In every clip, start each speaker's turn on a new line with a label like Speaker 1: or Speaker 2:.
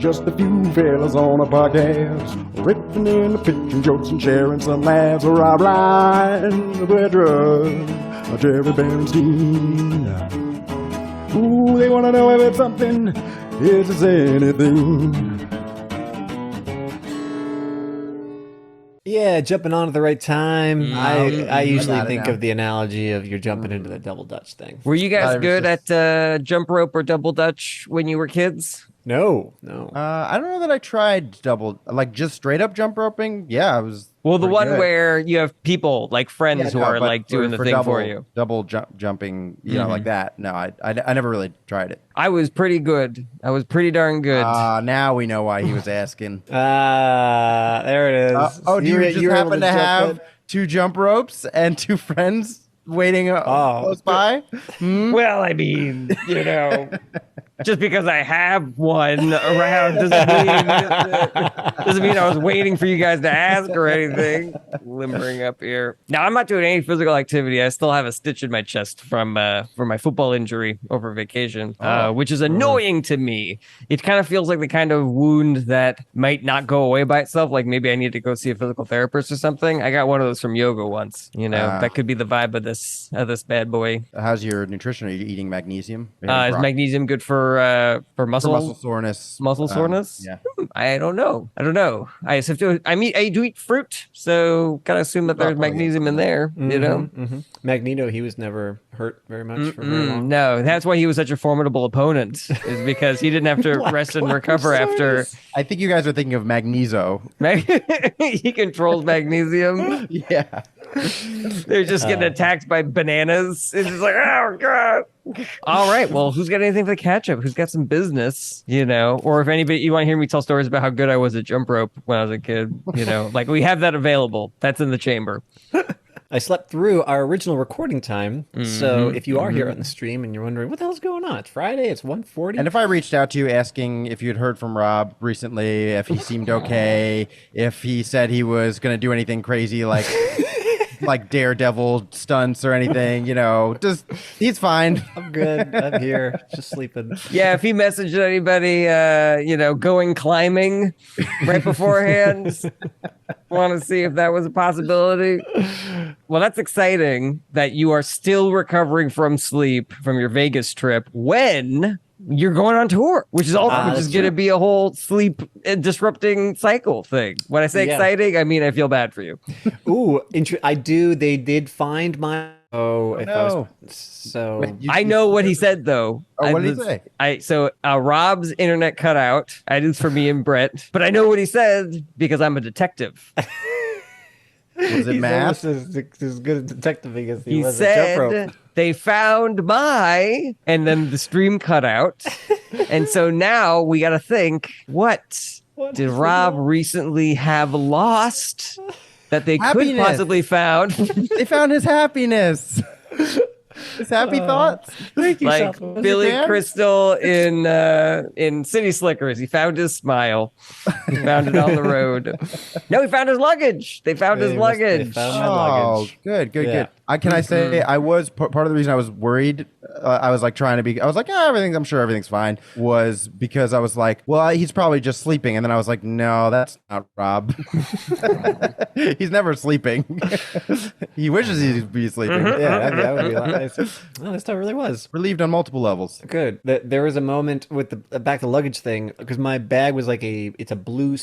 Speaker 1: Just a few fellas on a podcast, riffing in the pitching jokes and sharing some laughs. Rob Ryan, Pedro, Jerry Bernstein. Ooh, they want to know if it's something, if it's anything.
Speaker 2: Yeah, jumping on at the right time. I usually think of the analogy of you're jumping into the double dutch thing.
Speaker 3: Were you guys good at jump rope or double dutch when you were kids?
Speaker 2: No.
Speaker 4: I don't know that I tried just straight up jump roping. Yeah, I was.
Speaker 3: Well, the one
Speaker 4: good.
Speaker 3: where you have people like friends who are like doing the thing for you.
Speaker 4: Double jumping, like that. No, I never really tried it.
Speaker 3: I was pretty good. I was pretty darn good.
Speaker 4: Now we know why he was asking.
Speaker 2: There it is.
Speaker 4: Do you just happen to have two jump ropes and two friends waiting close by?
Speaker 3: Well, I mean, just because I have one around doesn't mean I was waiting for you guys to ask or anything. Limbering up here. Now, I'm not doing any physical activity. I still have a stitch in my chest from my football injury over vacation, which is annoying to me. It kind of feels like the kind of wound that might not go away by itself. Like maybe I need to go see a physical therapist or something. I got one of those from yoga once. That could be the vibe of this bad boy.
Speaker 4: How's your nutrition? Are you eating magnesium?
Speaker 3: Is magnesium good for muscle
Speaker 4: soreness?
Speaker 3: Muscle soreness?
Speaker 4: Yeah.
Speaker 3: I don't know. I do eat fruit, so gotta assume that there's magnesium in there.
Speaker 2: Magneto, he was never hurt very much for very long.
Speaker 3: No, that's why he was such a formidable opponent. Is because he didn't have to rest and recover after.
Speaker 4: I think you guys are thinking of Magneto.
Speaker 3: He controls magnesium.
Speaker 4: Yeah.
Speaker 3: They're just getting attacked by bananas. It's just like, oh god. All right, well, who's got anything for the catch-up? Who's got some business, Or if anybody, you want to hear me tell stories about how good I was at jump rope when I was a kid, like we have that available. That's in the chamber.
Speaker 2: I slept through our original recording time, so if you are here on the stream and you're wondering, what the hell's going on? It's Friday, it's 1:40.
Speaker 4: And if I reached out to you asking if you'd heard from Rob recently, if he seemed okay, if he said he was going to do anything crazy like daredevil stunts or anything, just he's fine.
Speaker 2: I'm good. I'm here, just sleeping.
Speaker 3: Yeah, if he messaged anybody, going climbing right beforehand, want to see if that was a possibility. Well, that's exciting that you are still recovering from sleep from your Vegas trip when you're going on tour, which is going to be a whole sleep disrupting cycle thing. When I say exciting, I mean I feel bad for you.
Speaker 2: Ooh, I do. They did find my.
Speaker 3: I know what he said though.
Speaker 4: What did he say?
Speaker 3: Rob's internet cut out. I did for me and Brett, but I know what he said because I'm a detective.
Speaker 4: Was it math?
Speaker 2: As good a detective as
Speaker 3: he was said, a jump rope. They found and then the stream cut out. And so now we got to think, what did Rob recently have lost that they could possibly found?
Speaker 4: They found his happiness. His happy thoughts.
Speaker 2: Thank you,
Speaker 3: like Billy Crystal in City Slickers. He found his smile. He found it on the road. No, he found his luggage. They found his luggage.
Speaker 2: They found my luggage.
Speaker 4: Good. Can I say I was part of the reason I was worried? I was like I'm sure everything's fine. Was because I was like, well, he's probably just sleeping, and then I was like, no, that's not Rob. He's never sleeping. He wishes he'd be sleeping.
Speaker 2: Yeah, that would be nice. Well, this time really was
Speaker 4: relieved on multiple levels.
Speaker 2: Good. There was a moment with the back to luggage thing because my bag was like it's a blue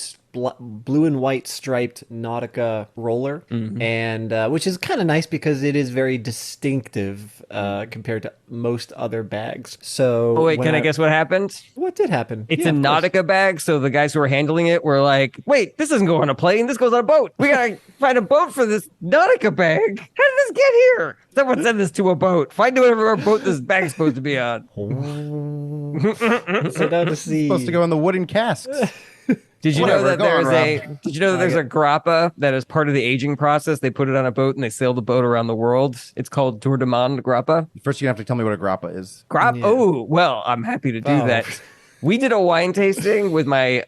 Speaker 2: and white striped Nautica roller, and which is kind of nice because it is very distinctive compared to most other bags. So,
Speaker 3: wait, can I guess what happened?
Speaker 2: What did happen?
Speaker 3: It's a Nautica bag, so the guys who were handling it were like, "Wait, this doesn't go on a plane. This goes on a boat. We gotta find a boat for this Nautica bag. How did this get here? Someone send this to a boat. Find whatever boat this bag's supposed to be on."
Speaker 2: So now to see,
Speaker 4: supposed to go in the wooden casks.
Speaker 3: Did you know that there's a grappa that is part of the aging process? They put it on a boat and they sail the boat around the world. It's called Tour de Monde grappa.
Speaker 4: First, you have to tell me what a grappa is.
Speaker 3: Oh, well, I'm happy to do that. We did a wine tasting with my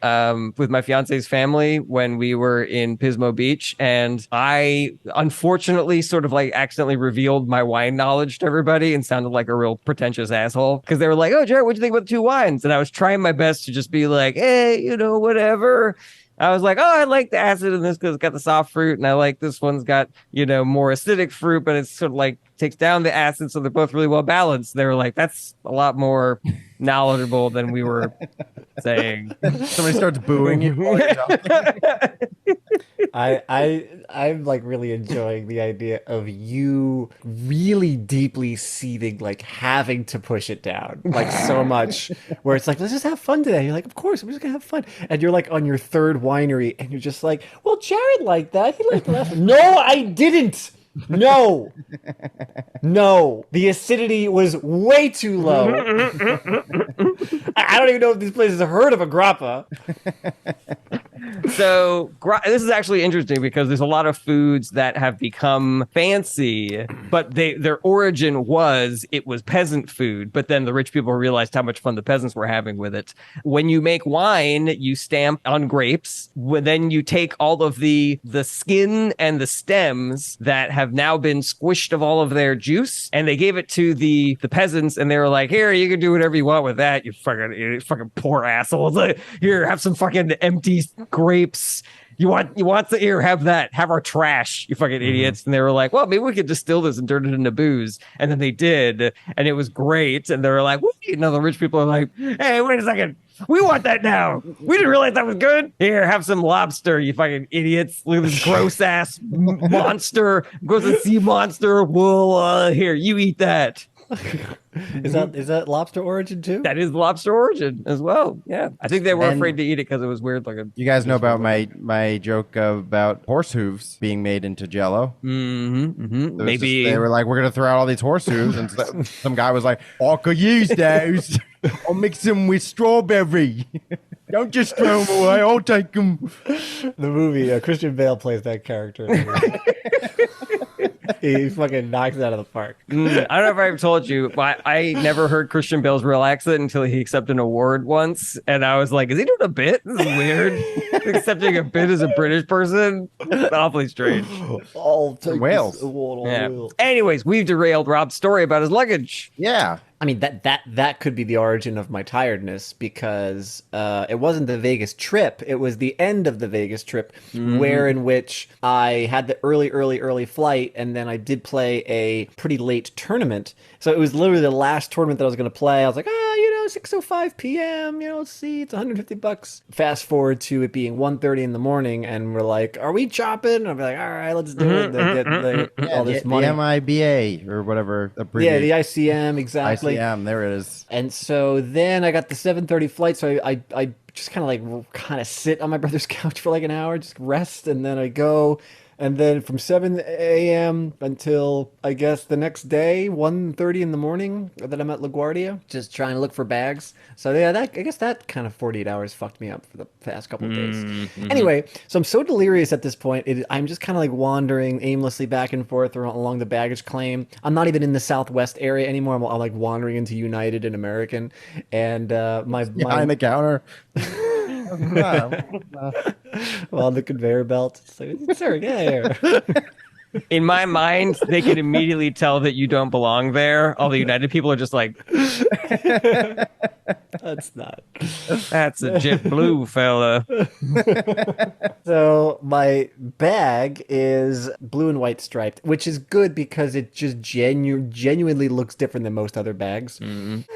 Speaker 3: fiance's family when we were in Pismo Beach, and I unfortunately sort of like accidentally revealed my wine knowledge to everybody and sounded like a real pretentious asshole because they were like, "Oh, Jarret, what'd you think about the two wines?" And I was trying my best to just be like, "Hey, whatever." I was like, "Oh, I like the acid in this because it's got the soft fruit, and I like this one's got more acidic fruit, but it's sort of like takes down the acid, so they're both really well balanced." They were like, "That's a lot more knowledgeable than we were saying."
Speaker 4: Somebody starts booing you. While you're talking.
Speaker 2: I'm like really enjoying the idea of you really deeply seething, like having to push it down, like so much, where it's like, let's just have fun today. You're like, of course, we're just gonna have fun. And you're like on your third winery, and you're just like, well, Jarret liked that. He liked the last one. No, I didn't. No, no, the acidity was way too low. I don't even know if these places have heard of a grappa.
Speaker 3: So this is actually interesting because there's a lot of foods that have become fancy, but their origin was peasant food. But then the rich people realized how much fun the peasants were having with it. When you make wine, you stamp on grapes. Then you take all of the skin and the stems that have now been squished of all of their juice, and they gave it to the peasants, and they were like, "Here, you can do whatever you want with that. You fucking poor assholes. Like, here, have some fucking empty grapes. You want the here, have that. Have our trash, you fucking idiots." And they were like, "Well, maybe we could distill this and turn it into booze." And then they did, and it was great. And they were like, the rich people are like, "Hey, wait a second. We want that now. We didn't realize that was good. Here, have some lobster, you fucking idiots. Look at this gross ass monster, gross sea monster. Well, here, you eat that."
Speaker 2: Is that lobster origin too?
Speaker 3: That is lobster origin as well. Yeah, I think they were afraid to eat it because it was weird looking.
Speaker 4: You guys know about my joke about horse hooves being made into Jello?
Speaker 3: Maybe
Speaker 4: they were like, "We're gonna throw out all these horse hooves," and some guy was like, "I could use those. I'll mix them with strawberry. Don't just throw them away. I'll take them."
Speaker 2: The movie, Christian Bale plays that character. He fucking knocks it out of the park.
Speaker 3: I don't know if I ever told you, but I never heard Christian Bale's real accent until he accepted an award once, and I was like, "Is he doing a bit? This is weird. Accepting a bit as a British person, awfully strange."
Speaker 2: I'll take
Speaker 4: Wales.
Speaker 2: this award on
Speaker 3: Yeah.
Speaker 2: Wales.
Speaker 3: Anyways, we've derailed Rob's story about his luggage.
Speaker 4: Yeah.
Speaker 2: I mean, that could be the origin of my tiredness, because it wasn't the Vegas trip. It was the end of the Vegas trip, in which I had the early flight, and then I did play a pretty late tournament. So it was literally the last tournament that I was going to play. I was like, 6:05 p.m., let's see, it's $150. Fast forward to it being 1:30 in the morning, and we're like, are we chopping? I'll be like, all right, let's do it. They get all this money.
Speaker 4: The MIBA or whatever.
Speaker 2: Yeah, the ICM, exactly.
Speaker 4: ICM, there it is.
Speaker 2: And so then I got the 7:30 flight, so I just kind of sit on my brother's couch for like an hour, just rest, and then I go. And then from 7 a.m. until, I guess, the next day, 1:30 in the morning, that I'm at LaGuardia, just trying to look for bags. So yeah, I guess that kind of 48 hours fucked me up for the past couple of days. Anyway, so I'm so delirious at this point. I'm just kind of like wandering aimlessly back and forth along the baggage claim. I'm not even in the Southwest area anymore. I'm like wandering into United and American. And my
Speaker 4: behind the counter.
Speaker 2: on the conveyor belt. It's like, sir, get here.
Speaker 3: In my mind, they can immediately tell that you don't belong there. All the United people are just like,
Speaker 2: That's not.
Speaker 3: "That's a JetBlue fella."
Speaker 2: So my bag is blue and white striped, which is good because it just genuinely looks different than most other bags.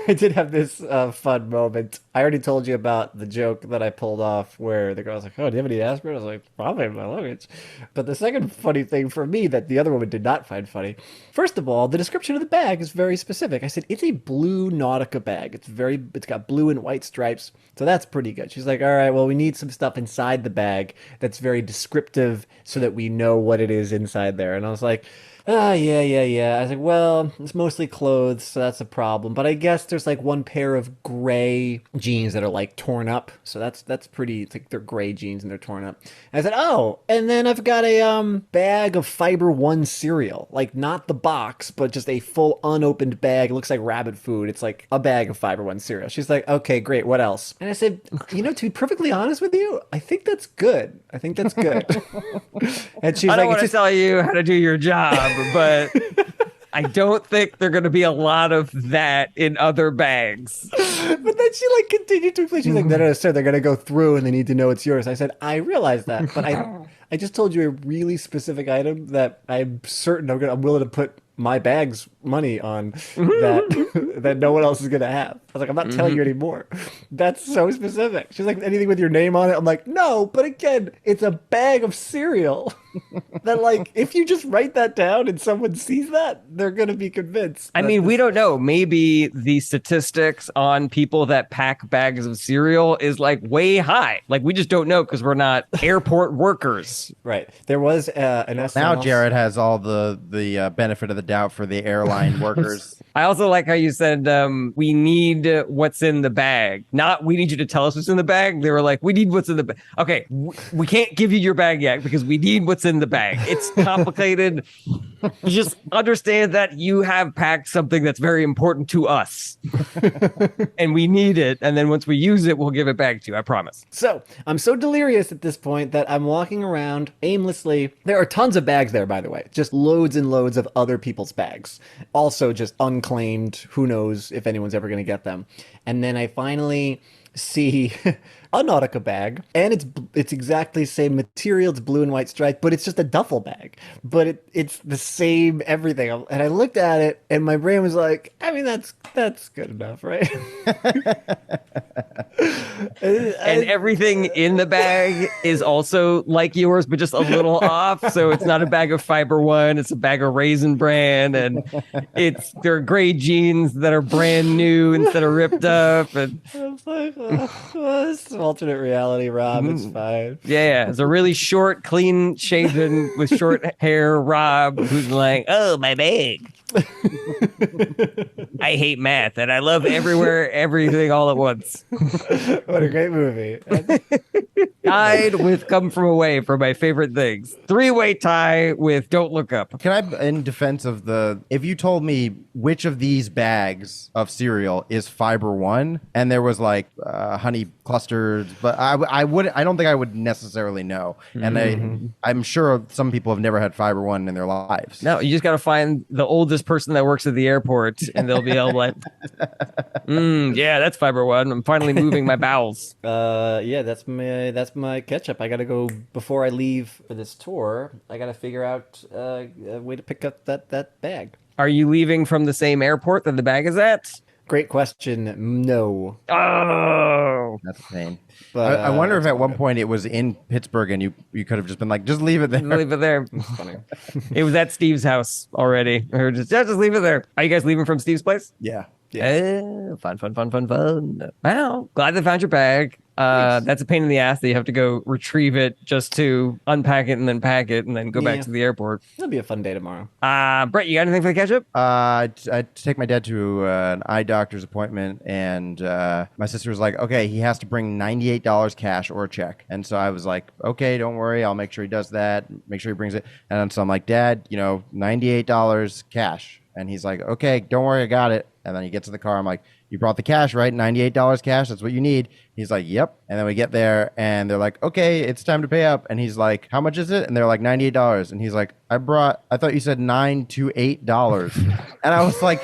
Speaker 2: I did have this fun moment. I already told you about the joke that I pulled off where the girl's like, "Oh, do you have any aspirin?" I was like, "Probably in my luggage." But the second funny thing for me that the other woman did not find funny, first of all, the description of the bag is very specific. I said, it's a blue Nautica bag. It's got blue and white stripes. So that's pretty good. She's like, all right, well, we need some stuff inside the bag that's very descriptive so that we know what it is inside there. And I was like, Yeah. I was like, well, it's mostly clothes, so that's a problem. But I guess there's like one pair of gray jeans that are like torn up. So that's pretty. It's like they're gray jeans and they're torn up. And I said, oh, and then I've got a bag of Fiber One cereal, like not the box, but just a full unopened bag. It looks like rabbit food. It's like a bag of Fiber One cereal. She's like, okay, great. What else? And I said, to be perfectly honest with you, I think that's good. And she's
Speaker 3: I don't
Speaker 2: like,
Speaker 3: want to tell you how to do your job, but I don't think there are going to be a lot of that in other bags.
Speaker 2: But then she like continued to explain. She's like, no, sir, they're gonna go through and they need to know it's yours. I said, I realize that, but I just told you a really specific item that I'm certain I'm willing to put my bag's money on that no one else is gonna have. I was like, I'm not telling you anymore. That's so specific. She's like, anything with your name on it? I'm like, no, but again, it's a bag of cereal. That like, if you just write that down and someone sees that, they're gonna be convinced.
Speaker 3: I mean, we don't know. Maybe the statistics on people that pack bags of cereal is like way high. Like we just don't know because we're not airport workers.
Speaker 2: Right. There was an SNL.
Speaker 4: Now Jarret has all the benefit of the doubt for the airline workers.
Speaker 3: I also like how you said we need what's in the bag. Not we need you to tell us what's in the bag. They were like, we need what's in the bag. Okay, we can't give you your bag yet because we need what's in the bag. It's complicated. You just understand that you have packed something that's very important to us. And we need it. And then once we use it, we'll give it back to you. I promise.
Speaker 2: So I'm so delirious at this point that I'm walking around aimlessly. There are tons of bags there, by the way, just loads and loads of other people's bags. Also just unclaimed. Who knows if anyone's ever going to get them. And then I finally see a Nautica bag, and it's exactly the same material. It's blue and white striped, but it's just a duffel bag. But it's the same everything. And I looked at it, and my brain was like, I mean, that's good enough, right?
Speaker 3: And everything in the bag is also like yours, but just a little off. So it's not a bag of Fiber One; it's a bag of Raisin Bran, and they're gray jeans that are brand new instead of ripped up. And
Speaker 2: I was like, this is alternate reality, Rob. It's fine.
Speaker 3: yeah, it's a really short, clean shaven with short hair Rob who's like, oh, my bag. I hate math and I love everything all at once.
Speaker 2: What a great movie.
Speaker 3: Tied with Come From Away for my favorite things. 3-way tie with Don't Look Up.
Speaker 4: Can I, in defense of if you told me which of these bags of cereal is Fiber One, and there was like honey clusters, but I don't think I would necessarily know. And I'm sure some people have never had Fiber One in their lives.
Speaker 3: No, you just got to find the oldest person that works at the airport and they'll be able to like, yeah, that's Fiber One. I'm finally moving my bowels.
Speaker 2: Yeah, that's my catch-up. I gotta go before I leave for this tour. I gotta figure out a way to pick up that bag.
Speaker 3: Are you leaving from the same airport that the bag is at?
Speaker 2: Great question. No.
Speaker 3: Oh,
Speaker 4: That's a pain.
Speaker 2: But,
Speaker 4: I wonder if at one point it was in Pittsburgh and you could have just been like, just leave it there.
Speaker 3: leave it there.
Speaker 2: Funny.
Speaker 3: It was at Steve's house already. Or just leave it there. Are you guys leaving from Steve's place?
Speaker 4: Yeah.
Speaker 3: Fun. Wow. Glad they found your bag. That's a pain in the ass that you have to go retrieve it just to unpack it and then pack it and then go back to the airport.
Speaker 2: It'll be a fun day tomorrow.
Speaker 3: Brett, you got anything for the catch-up?
Speaker 4: I take my dad to an eye doctor's appointment, and my sister was like, okay, he has to bring $98 cash or a check. And so I was like, okay, don't worry. I'll make sure he does that. Make sure he brings it. And so I'm like, Dad, $98 cash. And he's like, okay, don't worry, I got it. And then he gets in the car. I'm like, you brought the cash, right? $98 cash. That's what you need. He's like, yep. And then we get there and they're like, okay, it's time to pay up. And he's like, how much is it? And they're like, $98. And he's like, I thought you said $9 to $8. And I was like,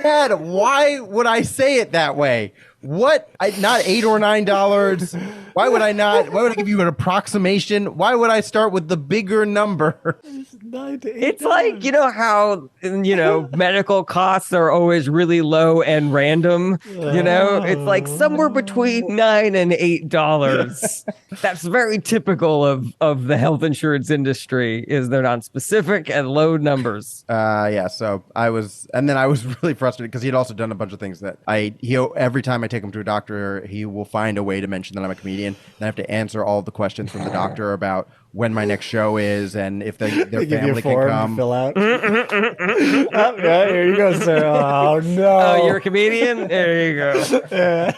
Speaker 4: Dad, why would I say it that way? What? Not $8 or $9. Why would I give you an approximation? Why would I start with the bigger number?
Speaker 3: It's like, how, medical costs are always really low and random, it's like somewhere between $9 and $8. That's very typical of the health insurance industry. Is they're non-specific and low numbers.
Speaker 4: Yeah. So I was really frustrated because he'd also done a bunch of things that every time I take him to a doctor, he will find a way to mention that I'm a comedian. And I have to answer all the questions from the doctor about when my next show is and if their
Speaker 2: They give you a
Speaker 4: family can
Speaker 2: form to
Speaker 4: come.
Speaker 2: fill out. Oh, yeah, here you go, sir. Oh no!
Speaker 3: Oh, you're a comedian? There you go.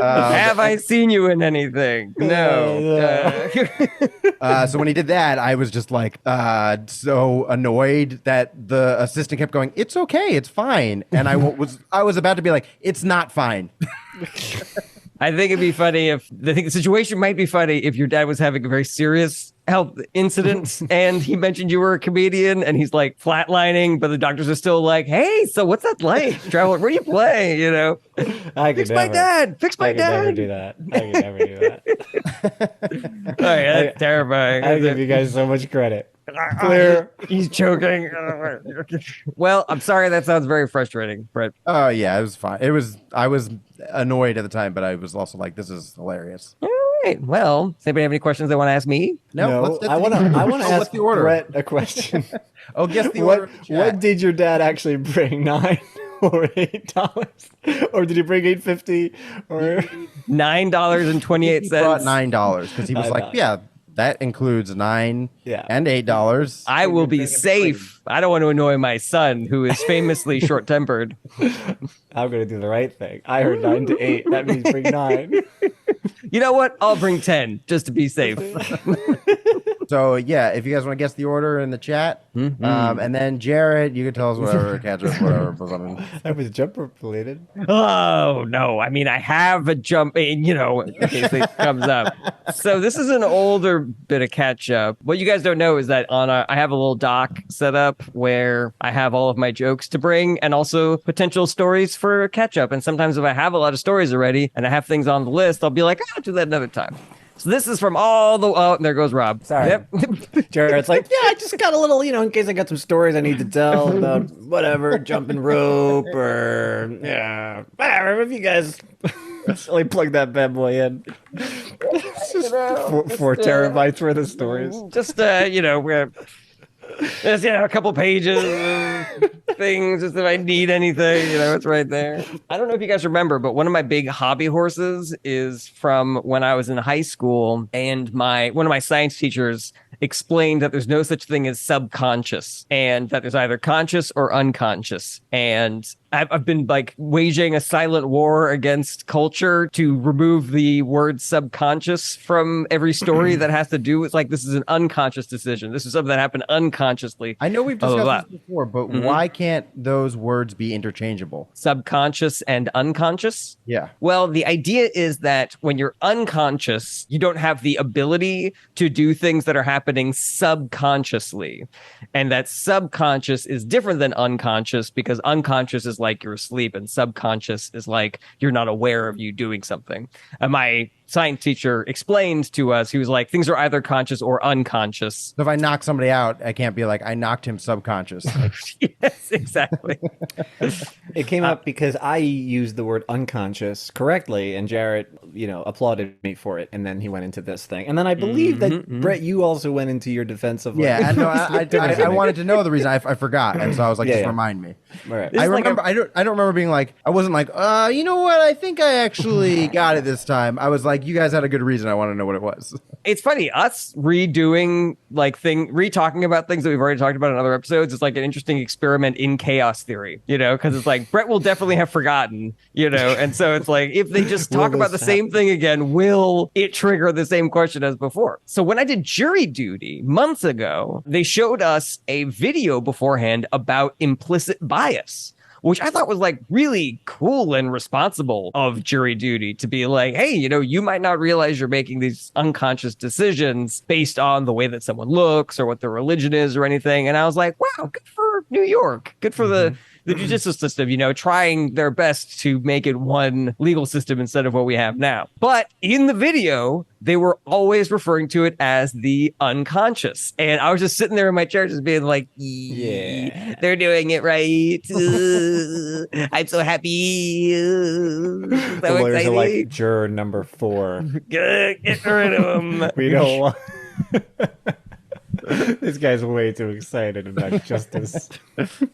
Speaker 3: Have I seen you in anything? No.
Speaker 4: So when he did that, I was just like so annoyed that the assistant kept going, "It's okay, it's fine," and I was about to be like, "It's not fine."
Speaker 3: I think it'd be funny the situation might be funny if your dad was having a very serious health incident and he mentioned you were a comedian and he's like flatlining, but the doctors are still like, "Hey, so what's that like? Travel, where do you play?" You know, fix my dad. I could
Speaker 2: never do that. I could never do that.
Speaker 3: Oh, yeah, that's terrifying.
Speaker 2: I give you guys so much credit. Clear.
Speaker 3: He's choking. Well, I'm sorry. That sounds very frustrating, Brett.
Speaker 4: Oh yeah, it was fine. I was annoyed at the time, but I was also like, "This is hilarious."
Speaker 3: All right. Well, does anybody have any questions they want to ask me?
Speaker 4: No,
Speaker 2: I want to
Speaker 4: what's
Speaker 2: ask
Speaker 4: the order?
Speaker 2: Brett a question.
Speaker 4: Oh, guess the order.
Speaker 2: What did your dad actually bring? $9 or $8, or did he bring $8.50 or
Speaker 3: $9.28.
Speaker 4: He brought $9 because he was
Speaker 2: $9.
Speaker 4: like, "Yeah, that includes $9
Speaker 2: Yeah.
Speaker 4: and $8."
Speaker 3: I will be safe. I don't want to annoy my son, who is famously short-tempered.
Speaker 2: I'm gonna do the right thing? I heard 9 to 8. That means bring 9.
Speaker 3: You know what? I'll bring 10 just to be safe.
Speaker 4: So yeah, if you guys want to guess the order in the chat, and then Jarret, you can tell us whatever, catch us, whatever.
Speaker 2: That was jumper related.
Speaker 3: Oh, no. I mean, I have a jump in, in case it comes up. So this is an older bit of catch up. What you guys don't know is that I have a little doc set up where I have all of my jokes to bring and also potential stories for catch up. And sometimes if I have a lot of stories already and I have things on the list, I'll be like, I'll do that another time. So this is from and there goes Rob.
Speaker 2: Sorry.
Speaker 3: Yep.
Speaker 2: Jarret's like, yeah, I just got a little, in case I got some stories I need to tell about whatever, jumping rope or, whatever. If you guys really plug that bad boy in. It's just 4 terabytes worth of stories.
Speaker 3: Just, there's, a couple pages of things, just if I need anything, it's right there. I don't know if you guys remember, but one of my big hobby horses is from when I was in high school, and one of my science teachers explained that there's no such thing as subconscious, and that there's either conscious or unconscious. And I've been like waging a silent war against culture to remove the word subconscious from every story that has to do with this is an unconscious decision. This is something that happened unconsciously.
Speaker 4: I know we've discussed this before, but why can't those words be interchangeable?
Speaker 3: Subconscious and unconscious?
Speaker 4: Yeah.
Speaker 3: Well, the idea is that when you're unconscious, you don't have the ability to do things that are happening subconsciously. And that subconscious is different than unconscious, because unconscious is like you're asleep and subconscious is like you're not aware of you doing something. And my science teacher explained to us, he was like, things are either conscious or unconscious.
Speaker 4: So if I knock somebody out, I can't be like, I knocked him subconscious.
Speaker 3: Yes, exactly.
Speaker 2: It came up because I used the word unconscious correctly, and Jarret, applauded me for it, and then he went into this thing. And then I believe that, Brett, you also went into your defense of
Speaker 4: I wanted to know the reason. I forgot, and so I was like, remind me.
Speaker 2: All right.
Speaker 4: I remember. I don't remember being like, I wasn't like, you know what? I think I actually got it this time. I was like, you guys had a good reason. I want to know what it was.
Speaker 3: It's funny, us redoing re-talking about things that we've already talked about in other episodes is like an interesting experiment in chaos theory, because it's like Brett will definitely have forgotten, and so it's like if they just talk about the same thing again, will it trigger the same question as before? So when I did jury duty months ago, they showed us a video beforehand about implicit bias, which I thought was really cool and responsible of jury duty to be like, hey, you might not realize you're making these unconscious decisions based on the way that someone looks or what their religion is or anything. And I was like, wow, good for New York. Good for the the judicial system, trying their best to make it one legal system instead of what we have now. But in the video, they were always referring to it as the unconscious. And I was just sitting there in my chair just being like, yeah, they're doing it right. I'm so happy.
Speaker 2: The lawyers are like, juror number 4.
Speaker 3: Get rid of them.
Speaker 2: We don't want... This guy's way too excited about justice.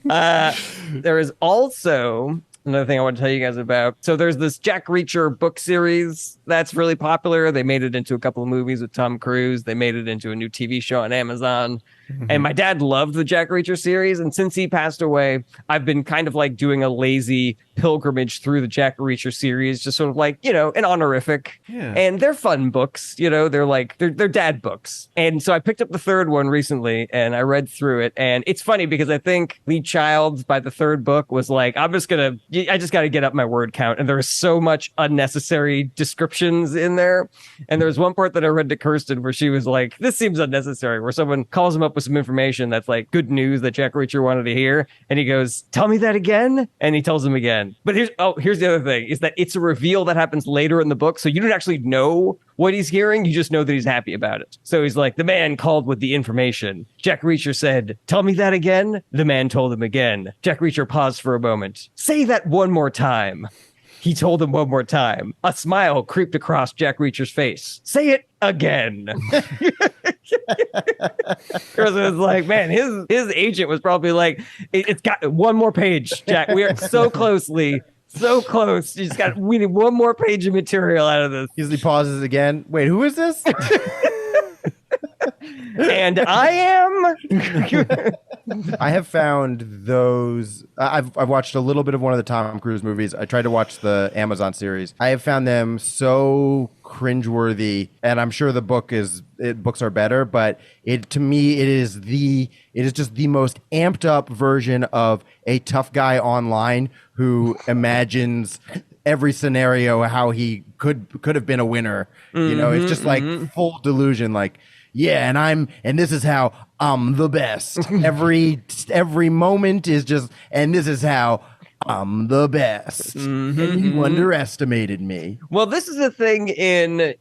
Speaker 3: There is also another thing I want to tell you guys about. So there's this Jack Reacher book series that's really popular. They made it into a couple of movies with Tom Cruise. They made it into a new TV show on Amazon. And my dad loved the Jack Reacher series. And since he passed away, I've been kind of like doing a lazy pilgrimage through the Jack Reacher series, just sort of like, an honorific. Yeah. And they're fun books, they're like, they're dad books. And so I picked up the third one recently and I read through it. And it's funny because I think Lee Childs by the third book was like, I just got to get up my word count. And there was so much unnecessary descriptions in there. And there was one part that I read to Kirsten where she was like, this seems unnecessary, where someone calls him up with some information that's like good news that Jack Reacher wanted to hear. And he goes, tell me that again. And he tells him again. But here's the other thing is that it's a reveal that happens later in the book. So you don't actually know what he's hearing. You just know that he's happy about it. So he's like, the man called with the information. Jack Reacher said, tell me that again. The man told him again. Jack Reacher paused for a moment. Say that one more time. He told him one more time. A smile creeped across Jack Reacher's face. Say it again. Because it was like, man, his agent was probably like, it's got one more page, Jack. We are so close. We need one more page of material out of this.
Speaker 4: Usually pauses again. Wait, who is this?
Speaker 3: And I am.
Speaker 4: I have found those. I've watched a little bit of one of the Tom Cruise movies. I tried to watch the Amazon series. I have found them so cringeworthy, and I'm sure the books are better. But to me, it is just the most amped up version of a tough guy online who imagines every scenario how he could have been a winner. It's just like full delusion. Like, yeah, and this is how I'm the best. Every moment is just, and this is how I'm the best. And you underestimated me.
Speaker 3: Well, this is a thing in,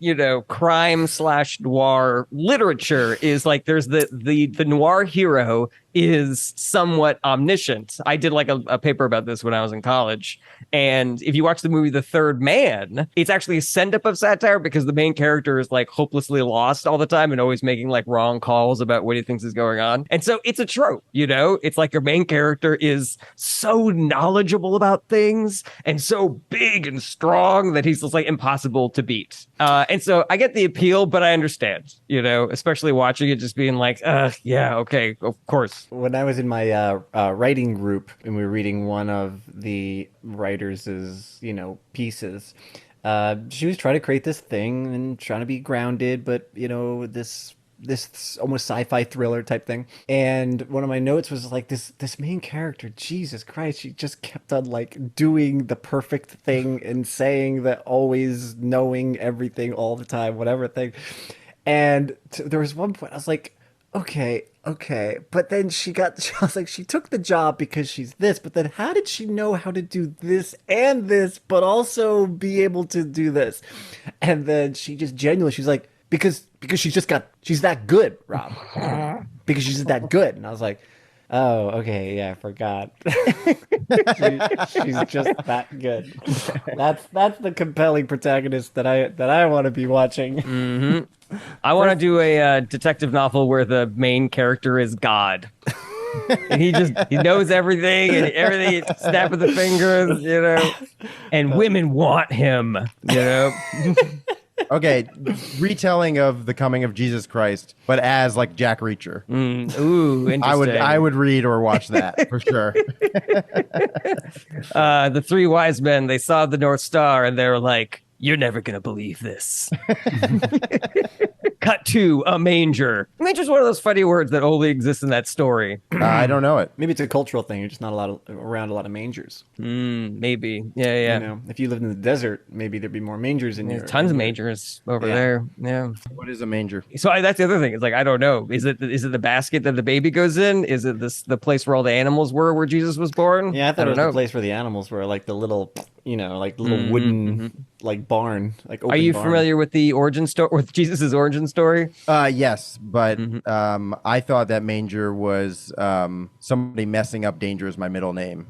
Speaker 3: crime/noir literature is like there's the noir hero is somewhat omniscient. I did like a paper about this when I was in college. And if you watch the movie The Third Man, it's actually a send-up of satire because the main character is like hopelessly lost all the time and always making like wrong calls about what he thinks is going on. And so it's a trope, It's like your main character is so knowledgeable about things and so big and strong that he's just like impossible to beat. And so I get the appeal, but I understand, especially watching it just being like, yeah, okay, of course.
Speaker 2: When I was in my writing group and we were reading one of the writers' pieces, she was trying to create this thing and trying to be grounded, but this almost sci-fi thriller type thing. And one of my notes was like this main character, Jesus Christ, she just kept on like doing the perfect thing and saying that always knowing everything all the time, whatever thing. And there was one point I was like, okay. But then she was like, she took the job because she's this, but then how did she know how to do this and this, but also be able to do this? And then she just genuinely, she's like, because she's that good, Rob. Because she's that good. And I was like, oh, okay, yeah, I forgot. She's just that good. That's the compelling protagonist that I want to be watching.
Speaker 3: Mm-hmm. I want to do a detective novel where the main character is God. And he knows everything and everything, snap of the fingers, and women want him,
Speaker 4: Okay, retelling of the coming of Jesus Christ, but as like Jack Reacher.
Speaker 3: Ooh, interesting.
Speaker 4: I would read or watch that for sure.
Speaker 3: The three wise men, they saw the North Star and they were like, you're never going to believe this. cut to a manger. Manger's one of those funny words that only exists in that story.
Speaker 4: I don't know it.
Speaker 2: Maybe it's a cultural thing. You're just not around a lot of mangers.
Speaker 3: Maybe. Yeah.
Speaker 2: You know, if you lived in the desert, maybe there'd be more mangers in
Speaker 3: There's
Speaker 2: your.
Speaker 3: tons of mangers over there. Yeah.
Speaker 4: What is a manger?
Speaker 3: So that's the other thing. It's like I don't know. Is it the basket that the baby goes in? Is it the place where all the animals were where Jesus was born?
Speaker 2: Yeah, I thought it was
Speaker 3: don't know.
Speaker 2: the place where the animals were, like the little, like little wooden, like barn, like. Open
Speaker 3: Are you
Speaker 2: barn.
Speaker 3: familiar with the origin story, with Jesus's origin story?
Speaker 4: Yes, but I thought that Manger was somebody messing up Danger as my middle name.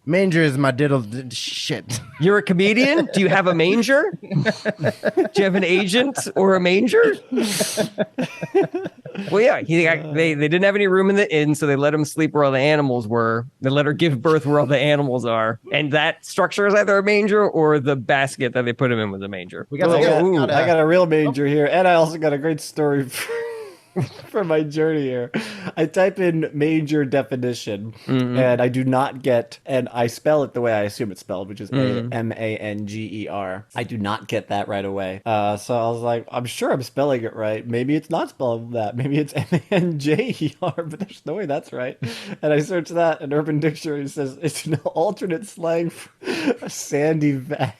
Speaker 4: Manger is my diddle shit.
Speaker 3: You're a comedian? Do you have a manger? Do you have an agent or a manger? Well, yeah, they didn't have any room in the inn, so they let him sleep where all the animals were. They let her give birth where all the animals are. And that structure is either a manger or the basket that they put him in was a manger.
Speaker 4: We got
Speaker 2: I
Speaker 4: some-
Speaker 2: got a real manger here, and I also got a great story for my journey here. I type in manger definition, and I do not get, and I spell it the way I assume it's spelled, which is Manger. I do not get that right away. So I was like, I'm sure I'm spelling it right. Maybe it's not spelled that. Maybe it's Manjer, but there's no way that's right. And I searched that, and Urban Dictionary says it's an alternate slang for a sandy vag.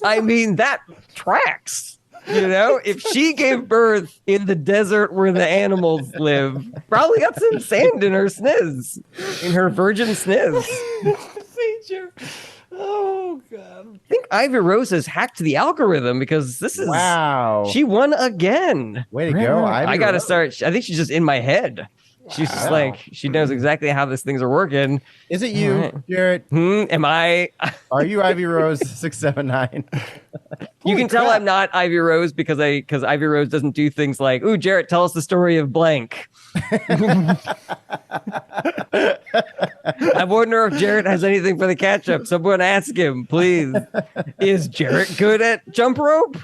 Speaker 3: I mean, that tracks. You know, if she gave birth in the desert where the animals live, probably got some sand in her sniz, in her virgin sniz.
Speaker 2: Manger. Oh god.
Speaker 3: I think Ivy Rose has hacked the algorithm because this is
Speaker 4: Wow.
Speaker 3: She won again.
Speaker 4: Way to go, Ivy
Speaker 3: I gotta
Speaker 4: Rose.
Speaker 3: start. I think she's just in my head. She's just like she knows exactly how these things are working.
Speaker 4: Is it you, Jarret?
Speaker 3: Am I?
Speaker 4: Are you Ivy Rose 679?
Speaker 3: You can tell I'm not Ivy Rose because Ivy Rose doesn't do things like, "Ooh, Jarret, tell us the story of blank." I wonder if Jarret has anything for the catch up. Someone ask him, please. Is Jarret good at jump rope?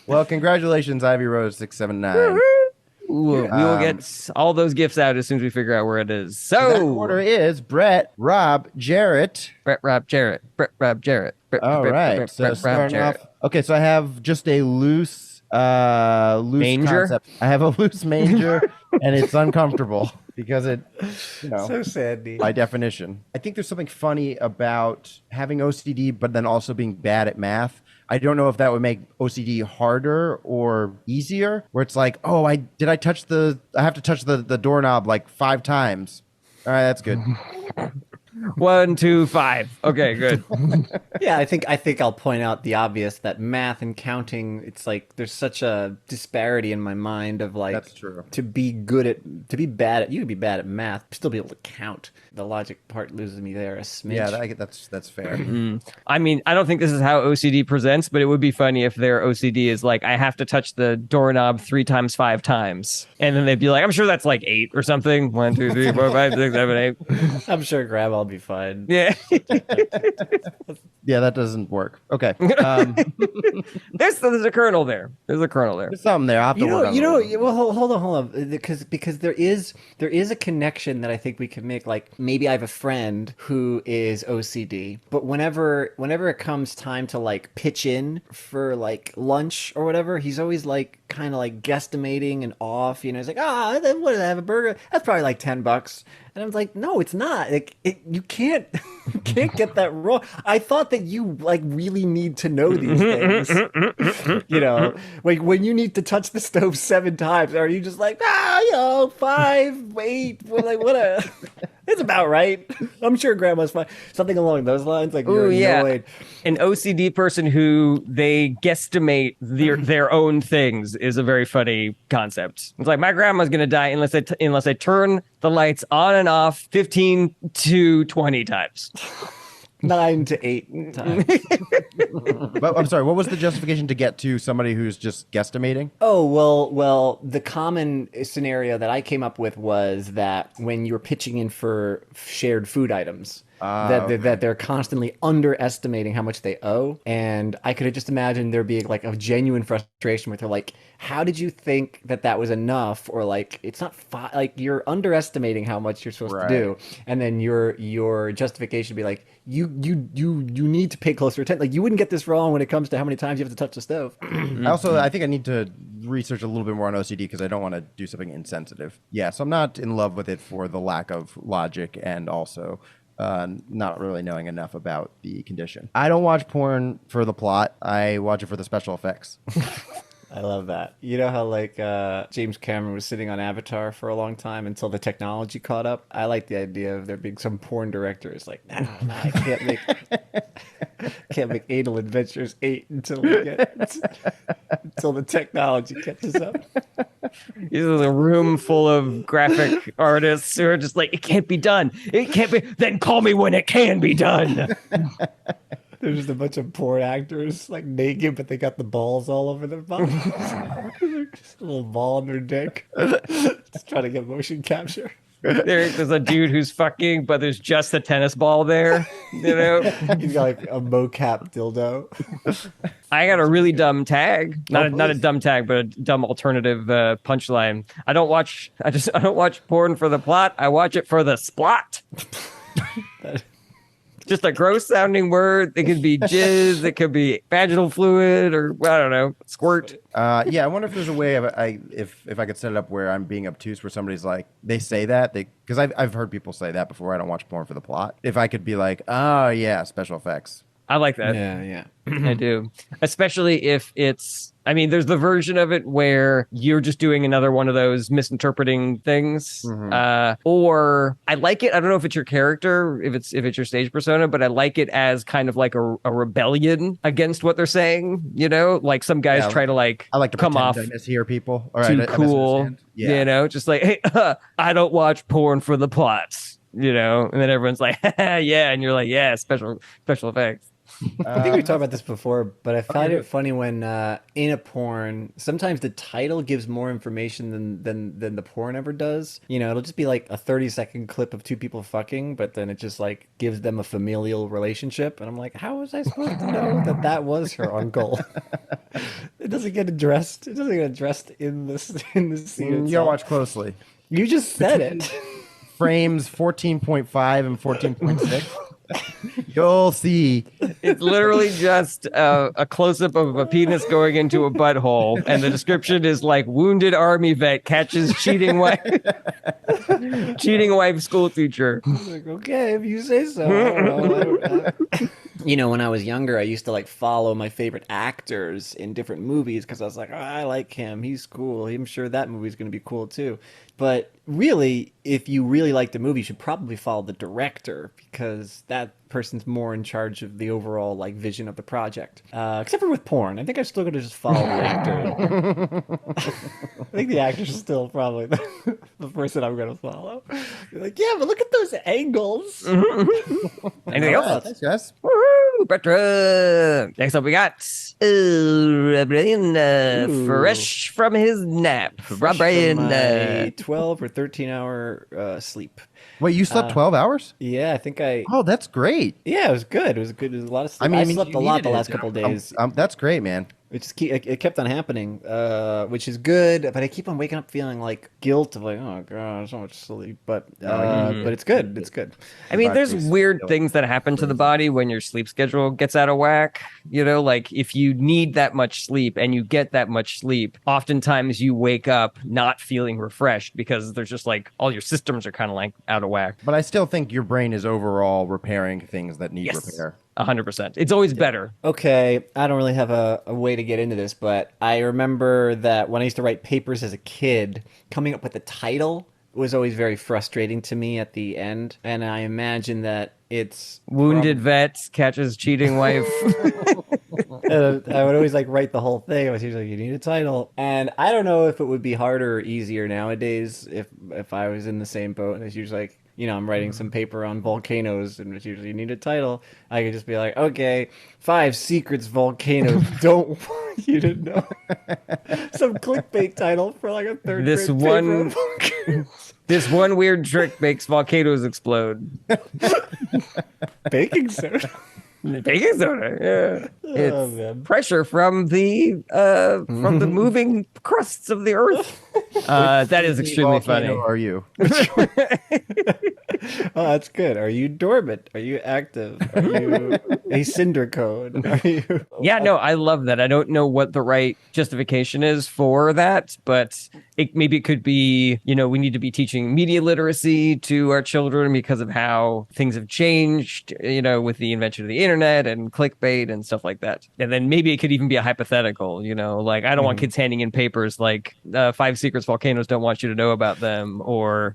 Speaker 4: Well, congratulations, Ivy Rose 679.
Speaker 3: We will get all those gifts out as soon as we figure out where it is.
Speaker 4: That
Speaker 3: So,
Speaker 4: order is Brett, Rob, Jarret.
Speaker 3: Brett, Rob, Jarret. Brett, Rob, Jarret. Brett,
Speaker 4: All
Speaker 3: Brett,
Speaker 4: right.
Speaker 3: Brett,
Speaker 4: So
Speaker 3: Brett, Rob,
Speaker 4: starting
Speaker 3: Jarret.
Speaker 4: off. Okay, so I have just a loose
Speaker 3: Manger?
Speaker 4: concept. I have a loose manger, and it's uncomfortable because it,
Speaker 2: So sandy.
Speaker 4: by definition. I think there's something funny about having OCD, but then also being bad at math. I don't know if that would make OCD harder or easier, where it's like, oh, I have to touch the doorknob like 5 times. All right, that's good.
Speaker 3: 1, 2, 5. Okay, good.
Speaker 2: Yeah, I think I'll point out the obvious that math and counting, it's like there's such a disparity in my mind of like
Speaker 4: That's true.
Speaker 2: to be bad at you could be bad at math, still be able to count. The logic part loses me there a smidge.
Speaker 4: Yeah, that's fair.
Speaker 3: I mean, I don't think this is how OCD presents, but it would be funny if their OCD is like, I have to touch the doorknob 3 times, 5 times. And then they'd be like, I'm sure that's like 8 or something. 1, 2, 3, 4, 5, 6, 7, 8.
Speaker 2: I'm sure Grandma'll be fine.
Speaker 3: Yeah.
Speaker 4: Yeah, that doesn't work. Okay.
Speaker 3: There's a kernel there. There's a kernel there.
Speaker 4: There's something there. I'll have to work on it.
Speaker 2: Well, hold on, because there is a connection that I think we can make. Like maybe I have a friend who is OCD, but whenever it comes time to like pitch in for like lunch or whatever, he's always like kind of like guesstimating and off. You know, he's like, what did I have a burger? That's probably like $10. And I was like, no, it's not. Like, you can't get that wrong. I thought that you like really need to know these things. You know, like when you need to touch the stove 7 times, are you just like, 5, 8, like what it's about right. I'm sure Grandma's fine. Something along those lines. Like, you're annoyed.
Speaker 3: An OCD person who they guesstimate their own things is a very funny concept. It's like my grandma's gonna die unless I turn the lights on and off 15 to 20 times.
Speaker 2: 9 to 8 times.
Speaker 4: But I'm sorry, what was the justification to get to somebody who's just guesstimating?
Speaker 2: Oh, well, the common scenario that I came up with was that when you're pitching in for shared food items, that they're constantly underestimating how much they owe. And I could just imagine there being like a genuine frustration with her, like, how did you think that was enough? Or like, it's not like you're underestimating how much you're supposed to do. And then your justification would be like, you need to pay closer attention. Like, you wouldn't get this wrong when it comes to how many times you have to touch the stove.
Speaker 4: I think I need to research a little bit more on OCD because I don't want to do something insensitive. Yeah, so I'm not in love with it for the lack of logic and also not really knowing enough about the condition. I don't watch porn for the plot. I watch it for the special effects.
Speaker 2: I love that. You know how like James Cameron was sitting on Avatar for a long time until the technology caught up? I like the idea of there being some porn directors like, no, I can't make Anal Adventures 8 until the technology catches up.
Speaker 3: This is a room full of graphic artists who are just like, it can't be done. It can't be. Then call me when it can be done.
Speaker 2: There's just a bunch of porn actors, like naked, but they got the balls all over their bodies. Just a little ball on their dick. Just trying to get motion capture.
Speaker 3: There's a dude who's fucking, but there's just a tennis ball there. You know,
Speaker 2: he's got like a mocap dildo.
Speaker 3: I got a really dumb tag, not a dumb tag, but a dumb alternative punchline. I don't watch porn for the plot. I watch it for the splot. Just a gross sounding word. It could be jizz. It could be vaginal fluid, or I don't know, squirt.
Speaker 4: Yeah, I wonder if there's a way of if I could set it up where I'm being obtuse, where somebody's like, they say that because I've heard people say that before. I don't watch porn for the plot. If I could be like, oh yeah, special effects.
Speaker 3: I like that.
Speaker 2: Yeah.
Speaker 3: I do. Especially if it's, I mean, there's the version of it where you're just doing another one of those misinterpreting things. Or I like it. I don't know if it's your character, if it's your stage persona, but I like it as kind of like a rebellion against what they're saying. You know, like some guys try to like,
Speaker 4: I like to
Speaker 3: come off
Speaker 4: I mishear people. All
Speaker 3: too
Speaker 4: right,
Speaker 3: cool. You know, just like, hey, I don't watch porn for the plots. You know, and then everyone's like, yeah, and you're like, yeah, special effects.
Speaker 2: I think we talked about this before, but I find it funny when in a porn, sometimes the title gives more information than the porn ever does. You know, it'll just be like a 30-second clip of two people fucking, but then it just like gives them a familial relationship, and I'm like, how was I supposed to know that was her uncle? It doesn't get addressed. It doesn't get addressed in the scene itself.
Speaker 4: You gotta watch closely.
Speaker 2: You just said it.
Speaker 4: Frames 14.5 and 14.6. You'll see.
Speaker 3: It's literally just a close-up of a penis going into a butthole, and the description is like, wounded army vet catches cheating wife school teacher.
Speaker 2: Like, okay, if you say so. You know, when I was younger, I used to like follow my favorite actors in different movies because I was like, oh, I like him. He's cool. I'm sure that movie's going to be cool too. But really, if you really like the movie, you should probably follow the director because that person's more in charge of the overall like vision of the project. Except for with porn, I think I'm still going to just follow the actor. I think the actor's still probably the person I'm going to follow. You're like, yeah, but look at those angles.
Speaker 3: Anything else?
Speaker 4: Thanks, guys.
Speaker 3: Woo, Petra. Next up, we got Brian, fresh from his nap. Brian,
Speaker 2: 12 or 13 hour sleep.
Speaker 4: Wait, you slept 12 hours?
Speaker 2: Yeah, I think I.
Speaker 4: Oh, that's great.
Speaker 2: Yeah, it was good. It was good. It was a lot of sleep. I slept a lot the last couple of days.
Speaker 4: That's great, man.
Speaker 2: It kept on happening, which is good. But I keep on waking up feeling like guilt of like, oh god, so much sleep. But it's good. It's good.
Speaker 3: I mean, there's weird things that happen to the body when your sleep schedule gets out of whack. You know, like if you need that much sleep and you get that much sleep, oftentimes you wake up not feeling refreshed because there's just like all your systems are kind of like out of whack.
Speaker 4: But I still think your brain is overall repairing things that need repair.
Speaker 3: 100%. It's always better.
Speaker 2: Okay, I don't really have a way to get into this, but I remember that when I used to write papers as a kid, coming up with the title was always very frustrating to me at the end. And I imagine that it's...
Speaker 3: Wounded vets catches cheating wife.
Speaker 2: I would always like write the whole thing. I was usually like, you need a title. And I don't know if it would be harder or easier nowadays if I was in the same boat. And it's usually like, you know, I'm writing some paper on volcanoes and it's usually you need a title. I could just be like, okay, 5 secrets volcanoes don't want you to know. Some clickbait title for like a third grade paper.
Speaker 3: This one weird trick makes volcanoes explode.
Speaker 2: Baking soda.
Speaker 3: Baking soda, yeah. It's
Speaker 2: man.
Speaker 3: pressure from the moving crusts of the earth. That is extremely funny.
Speaker 4: Volcano are you?
Speaker 2: Oh, that's good. Are you dormant? Are you active? Are you a cinder cone? Are you?
Speaker 3: Yeah, no, I love that. I don't know what the right justification is for that, but maybe it could be, we need to be teaching media literacy to our children because of how things have changed, with the invention of the internet and clickbait and stuff like that. And then maybe it could even be a hypothetical, like I don't want kids handing in papers like 5 secrets volcanoes don't want you to know about them, or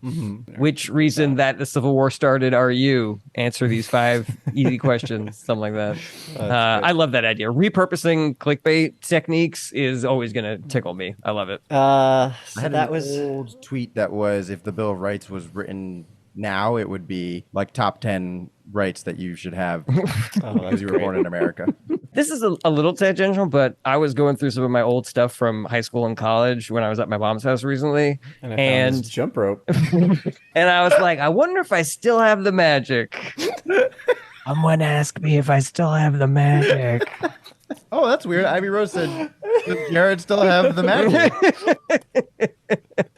Speaker 3: which reason that the Civil War started are you? Answer these 5 easy questions, something like that. I love that idea. Repurposing clickbait techniques is always going to tickle me. I love it.
Speaker 2: So
Speaker 4: I had
Speaker 2: that
Speaker 4: an
Speaker 2: was
Speaker 4: old tweet that was, if the Bill of Rights was written now, it would be like top 10 rights that you should have because you were born in America.
Speaker 3: This is a little tangential, but I was going through some of my old stuff from high school and college when I was at my mom's house recently.
Speaker 2: and I found this jump rope.
Speaker 3: And I was like, I wonder if I still have the magic. Someone asked me if I still have the magic.
Speaker 4: Oh, that's weird. Ivy Rose said, does Jarret still have the magic?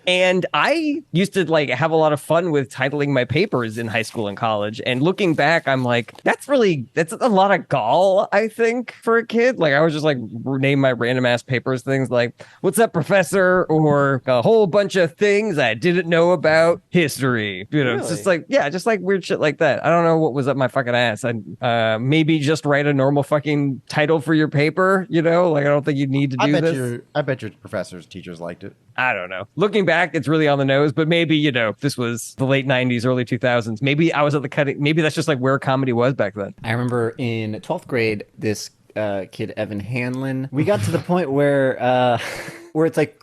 Speaker 3: And I used to have a lot of fun with titling my papers in high school and college. And looking back, I'm like, that's a lot of gall, I think, for a kid. I was just name my random ass papers things like, what's up, professor? Or a whole bunch of things I didn't know about history. It's just just weird shit like that. I don't know what was up my fucking ass. I maybe just write a normal fucking title for your paper, I don't think you need to do this.
Speaker 4: I bet your professors, teachers liked it.
Speaker 3: I don't know. Looking back, it's really on the nose, but maybe, this was the late 90s, early 2000s. Maybe I was at the cutting. Maybe that's just where comedy was back then.
Speaker 2: I remember in 12th grade, this kid, Evan Hanlon, we got to the point where it's like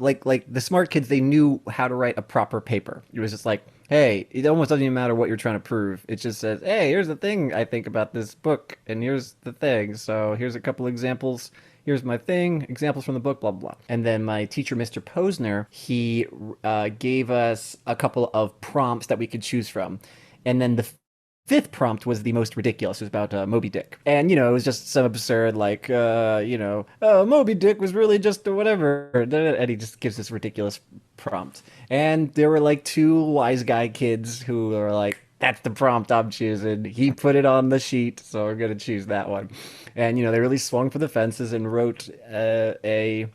Speaker 2: the smart kids, they knew how to write a proper paper. It was just like, hey, it almost doesn't even matter what you're trying to prove. It just says, hey, here's the thing I think about this book, and here's the thing. So here's a couple examples. Here's my thing, examples from the book, blah, blah, blah. And then my teacher, Mr. Posner, he gave us a couple of prompts that we could choose from. And then the 5th prompt was the most ridiculous. It was about Moby Dick. And, it was just some absurd, Moby Dick was really just whatever. And he just gives this ridiculous prompt. And there were 2 wise guy kids who were like, that's the prompt I'm choosing. He put it on the sheet, so we're going to choose that one. And, they really swung for the fences and wrote a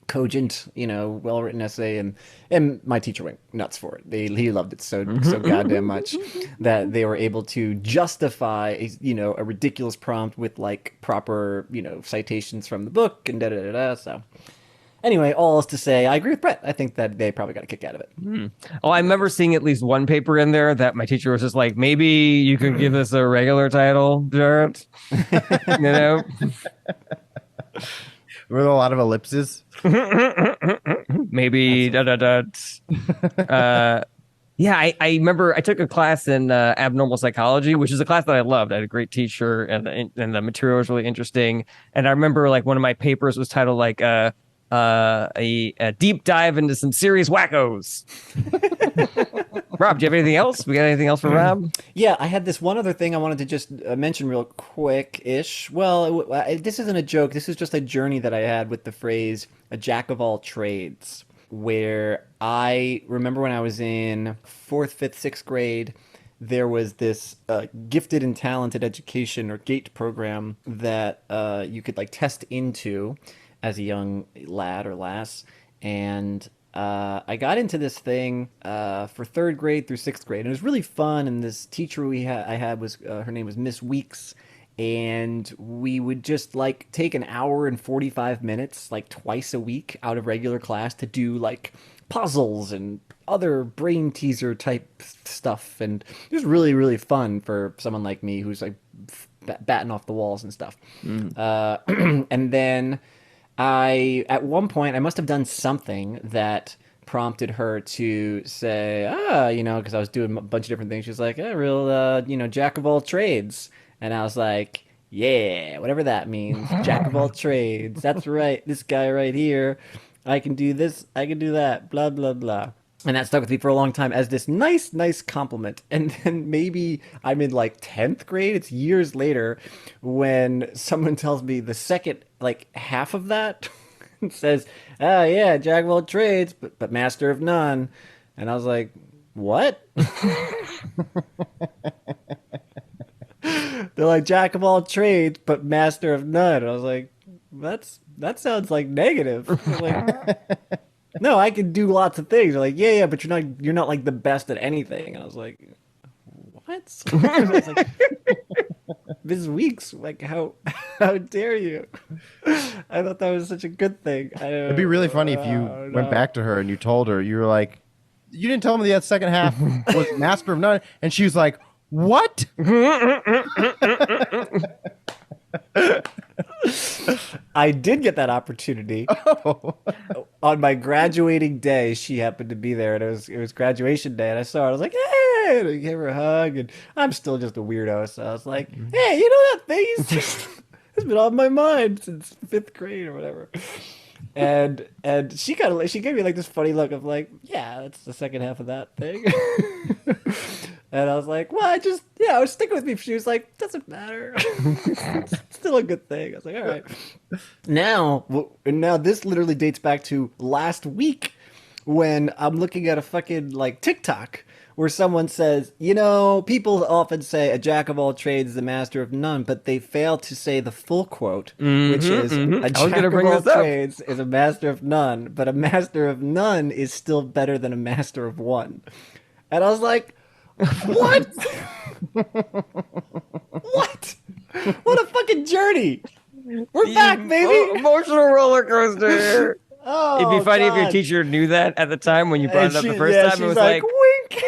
Speaker 2: cogent, well-written essay. And my teacher went nuts for it. He loved it so goddamn much that they were able to justify, a ridiculous prompt with, proper, citations from the book and da-da-da-da. So anyway, all is to say, I agree with Brett. I think that they probably got a kick out of it.
Speaker 3: Oh, I remember seeing at least one paper in there that my teacher was just like, maybe you could give this a regular title, Jarret.
Speaker 4: Were there a lot of ellipses?
Speaker 3: Maybe yeah, I remember I took a class in abnormal psychology, which is a class that I loved. I had a great teacher, and the material was really interesting. And I remember one of my papers was titled a deep dive into some serious wackos. Rob, do you have anything else? We got anything else for Rob?
Speaker 2: Yeah, I had this one other thing I wanted to just mention real quick-ish. Well, this isn't a joke. This is just a journey that I had with the phrase, a jack of all trades, where I remember when I was in 4th, 5th, 6th grade, there was this gifted and talented education or GATE program that you could test into as a young lad or lass. And I got into this thing for 3rd grade through 6th grade. And it was really fun. And this teacher I had was, her name was Miss Weeks. And we would just take an hour and 45 minutes, twice a week out of regular class to do puzzles and other brain teaser type stuff. And it was really, really fun for someone like me who's batting off the walls and stuff. And then at one point, I must have done something that prompted her to say, because I was doing a bunch of different things. She was like, real, jack of all trades. And I was like, yeah, whatever that means. Jack of all trades. That's right. This guy right here. I can do this. I can do that. Blah, blah, blah. And that stuck with me for a long time as this nice compliment. And then maybe I'm in like 10th grade. It's years later when someone tells me the second like half of that and says, "Oh yeah, jack of all trades, but master of none." And I was like, "What?" They're like, "Jack of all trades, but master of none." And I was like, that sounds like negative. I'm like, no, I can do lots of things. They're like, yeah, but you're not like the best at anything. And I was like, what? I was like, Ms. Weeks, like how dare you? I thought that was such a good thing.
Speaker 4: It'd be really funny if you went back to her and you told her, you were like, you didn't tell me that second half was master of none, and she was like, what?
Speaker 2: I did get that opportunity.
Speaker 4: Oh.
Speaker 2: On my graduating day. She happened to be there, and it was graduation day, and I saw her. I was like, "Hey!" And I gave her a hug, and I'm still just a weirdo, so I was like, "Hey, you know that thing? It's been on my mind since 5th grade or whatever." And she gave me like this funny look of like, "Yeah, that's the second half of that thing." And I was like, "Well, I was sticking with me." She was like, "Doesn't matter." It's still a good thing. I was like, "All right." Now this literally dates back to last week when I'm looking at a fucking like TikTok where someone says, people often say a jack of all trades is a master of none, but they fail to say the full quote, which is a jack of all trades is a master of none, but a master of none is still better than a master of one. And I was like, what? What? What a fucking journey. We're back, baby.
Speaker 3: Emotional roller coaster.
Speaker 2: Oh,
Speaker 3: it'd be funny if your
Speaker 2: God.
Speaker 3: teacher knew that at the time when you brought it up the first time. It was like,
Speaker 2: wink.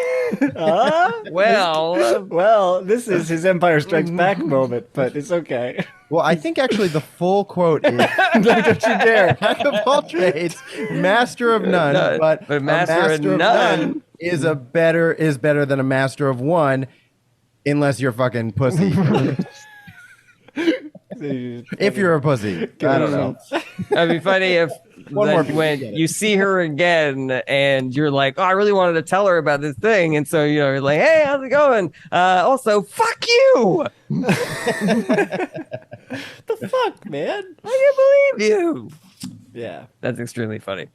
Speaker 2: Well, this is his Empire Strikes Back moment, but it's okay.
Speaker 4: Well, I think actually the full quote is
Speaker 2: Don't you dare.
Speaker 4: jack of all trades, master of none, but
Speaker 3: a
Speaker 4: a
Speaker 3: master of none
Speaker 4: is better than a master of one, unless you're fucking pussy. If you're a pussy, I don't know.
Speaker 3: It'd be funny if when you see her again and you're like, "Oh, I really wanted to tell her about this thing," and so you're like, "Hey, how's it going? Also, fuck you."
Speaker 2: The fuck, man?
Speaker 3: I can't believe you.
Speaker 2: Yeah,
Speaker 3: That's extremely funny.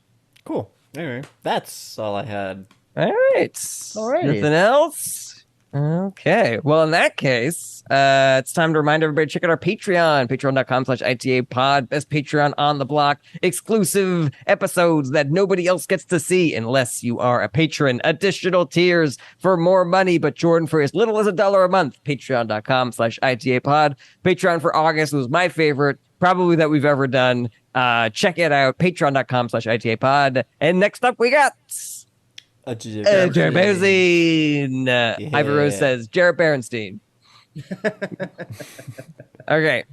Speaker 2: cool. Anyway, that's all I had.
Speaker 3: All right.
Speaker 4: Alrighty.
Speaker 3: Nothing else? Okay. Well, in that case, it's time to remind everybody to check out our Patreon, patreon.com/ITA-pod, best Patreon on the block, exclusive episodes that nobody else gets to see unless you are a patron, additional tiers for more money, but Jordan for as little as $1 a month, patreon.com/ITA-pod. Patreon for August was my favorite, probably that we've ever done. Check it out, patreon.com/ITA-pod. And next up, we got Jarret Berenstein. Ivy Rose says Jarret Berenstein. Okay,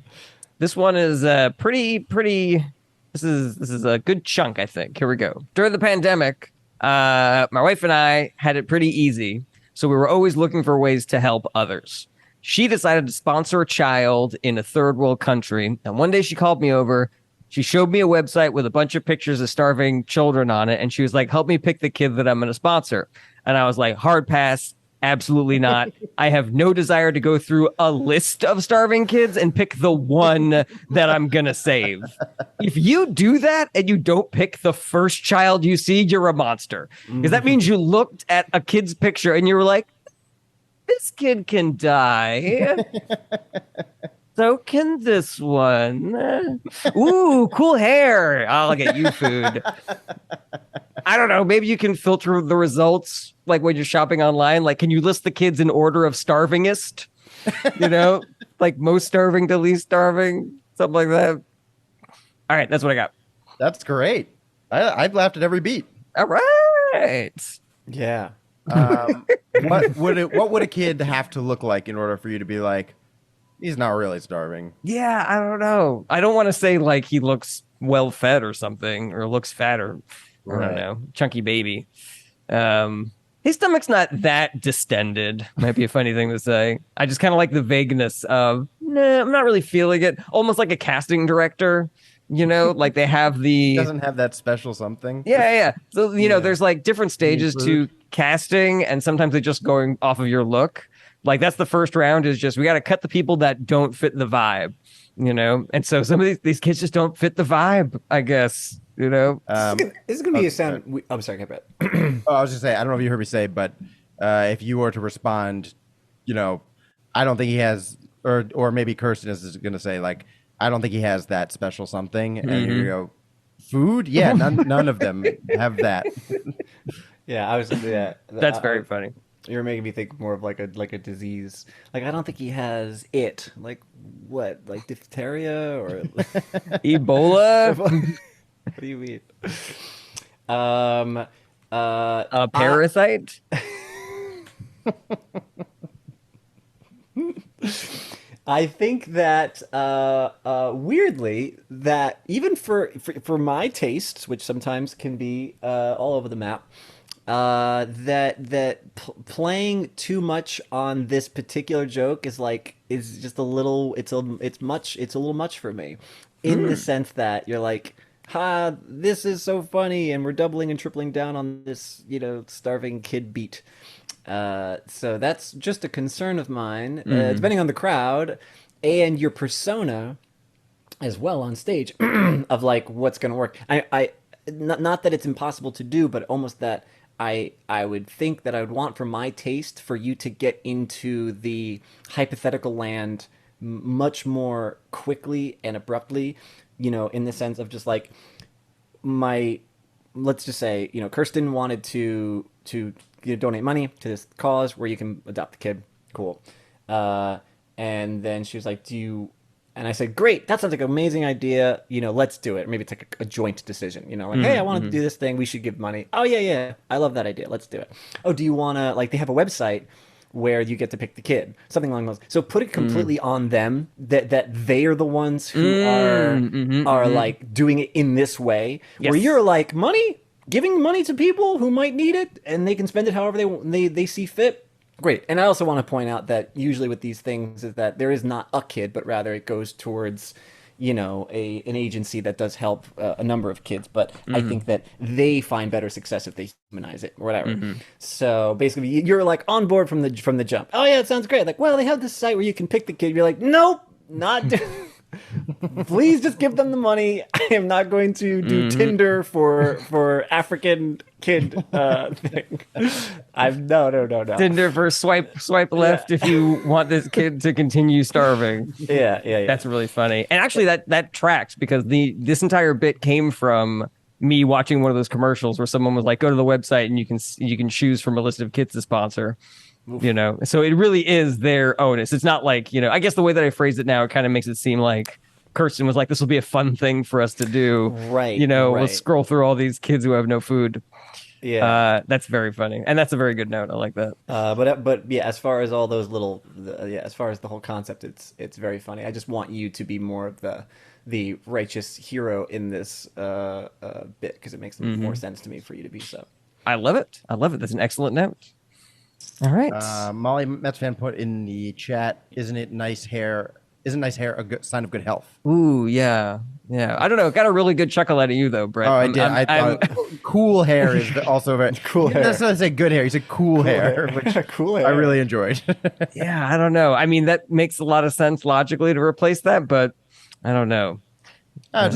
Speaker 3: this one is pretty. This is a good chunk, I think. Here we go. During the pandemic, my wife and I had it pretty easy, so we were always looking for ways to help others. She decided to sponsor a child in a third world country, and one day she called me over. She showed me a website with a bunch of pictures of starving children on it, and she was like, "Help me pick the kid that I'm going to sponsor." And I was like, "Hard pass. Absolutely not. I have no desire to go through a list of starving kids and pick the one that I'm going to save. If you do that and you don't pick the first child you see, you're a monster. Because that means you looked at a kid's picture and you were like, this kid can die. So can this one. Ooh, cool hair. I'll get you food. I don't know. Maybe you can filter the results like when you're shopping online. Like, can you list the kids in order of starvingest? Like most starving to least starving, something like that. All right, that's what I got.
Speaker 4: That's great. I've laughed at every beat.
Speaker 3: All right.
Speaker 2: Yeah.
Speaker 4: What would a kid have to look like in order for you to be like, he's not really starving?
Speaker 3: Yeah, I don't know. I don't want to say like he looks well fed or something, or looks fat, or I don't know, chunky baby. His stomach's not that distended. Might be a funny thing to say. I just kind of like the vagueness of, nah, I'm not really feeling it. Almost like a casting director You know, like they have the
Speaker 4: Doesn't have that special something.
Speaker 3: yeah. So
Speaker 4: Yeah.
Speaker 3: there's like different stages to casting, and sometimes they're just going off of your look. Like that's the first round is just we got to cut the people that don't fit the vibe, And so some of these kids just don't fit the vibe, I guess.
Speaker 2: This is gonna be a
Speaker 4: sorry.
Speaker 2: sound. I'm sorry, Capet.
Speaker 4: Oh, I was just saying, I don't know if you heard me say, but if you were to respond, I don't think he has, or maybe Kirsten is going to say, like, I don't think he has that special something. And you're going to go, food? Yeah, none of them have that.
Speaker 2: Yeah, I was. Yeah,
Speaker 3: That's very funny.
Speaker 2: You're making me think more of like a disease. Like I don't think he has it. Like what? Like diphtheria or
Speaker 3: Ebola,
Speaker 2: what do you mean?
Speaker 3: a parasite.
Speaker 2: I think that weirdly that even for my tastes, which sometimes can be all over the map, playing too much on this particular joke is just a little it's a little much for me, in the sense that you're like, ha, this is so funny, and we're doubling and tripling down on this starving kid beat. So that's just a concern of mine, depending on the crowd and your persona as well on stage of like what's going to work. I not that it's impossible to do, but almost that I would think that I would want for my taste for you to get into the hypothetical land much more quickly and abruptly, in the sense of just like let's just say, Kirsten wanted to donate money to this cause where you can adopt the kid. Cool. And then she was like, and I said, great, that sounds like an amazing idea. Let's do it. Maybe it's like a joint decision, like, hey, I want to do this thing. We should give money. Oh, yeah. I love that idea. Let's do it. Oh, do you want to, like, they have a website where you get to pick the kid, something along those. So put it completely on them that they are the ones who are like doing it in this way, where you're like giving money to people who might need it, and they can spend it however they see fit. Great. And I also want to point out that usually with these things is that there is not a kid, but rather it goes towards, an agency that does help a number of kids. But I think that they find better success if they humanize it or whatever. So basically, you're like on board from the jump. Oh yeah, it sounds great. Like, well, they have this site where you can pick the kid. You're like, nope, not. Please just give them the money. I am not going to do Tinder for African kid thing. No.
Speaker 3: Tinder for swipe left if you want this kid to continue starving.
Speaker 2: Yeah.
Speaker 3: That's really funny. And actually that tracks, because this entire bit came from me watching one of those commercials where someone was like, go to the website and you can choose from a list of kids to sponsor. So it really is their onus. It's not like, I guess the way that I phrased it now, it kind of makes it seem like Kirsten was like, this will be a fun thing for us to do.
Speaker 2: Right.
Speaker 3: We'll scroll through all these kids who have no food.
Speaker 2: Yeah.
Speaker 3: That's very funny. And that's a very good note. I like that.
Speaker 2: But yeah, as far as all those as far as the whole concept, it's very funny. I just want you to be more of the righteous hero in this bit, because it makes more sense to me for you to be so.
Speaker 3: I love it. That's an excellent note. All right.
Speaker 4: Molly Mets fan put in the chat, isn't nice hair a good sign of good health?
Speaker 3: Ooh, yeah. I don't know. Got a really good chuckle out of you though, Brett.
Speaker 4: Oh, I did. I thought cool hair is also very
Speaker 2: cool hair.
Speaker 4: That's not to say good hair. You said cool hair, which
Speaker 2: Cool hair.
Speaker 4: I really enjoyed.
Speaker 3: Yeah, I don't know. I mean, that makes a lot of sense logically to replace that, but I don't know. I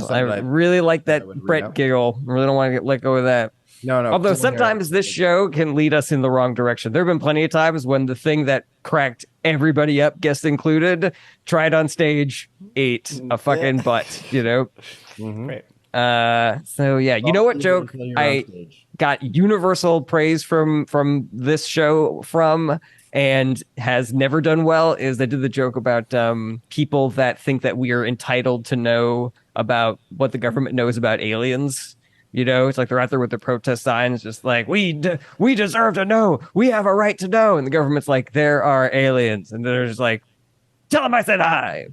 Speaker 3: really like that Brett giggle. I really don't want to let go of that.
Speaker 4: No.
Speaker 3: Although sometimes this show can lead us in the wrong direction. There have been plenty of times when the thing that cracked everybody up, guests included, tried on stage, ate a fucking butt,
Speaker 2: Right.
Speaker 3: So yeah, you know what joke I got universal praise from this show and has never done well is they did the joke about people that think that we are entitled to know about what the government knows about aliens. It's like they're out there with their protest signs, just like, we deserve to know. We have a right to know. And the government's like, there are aliens. And they're just like, tell them I said hi.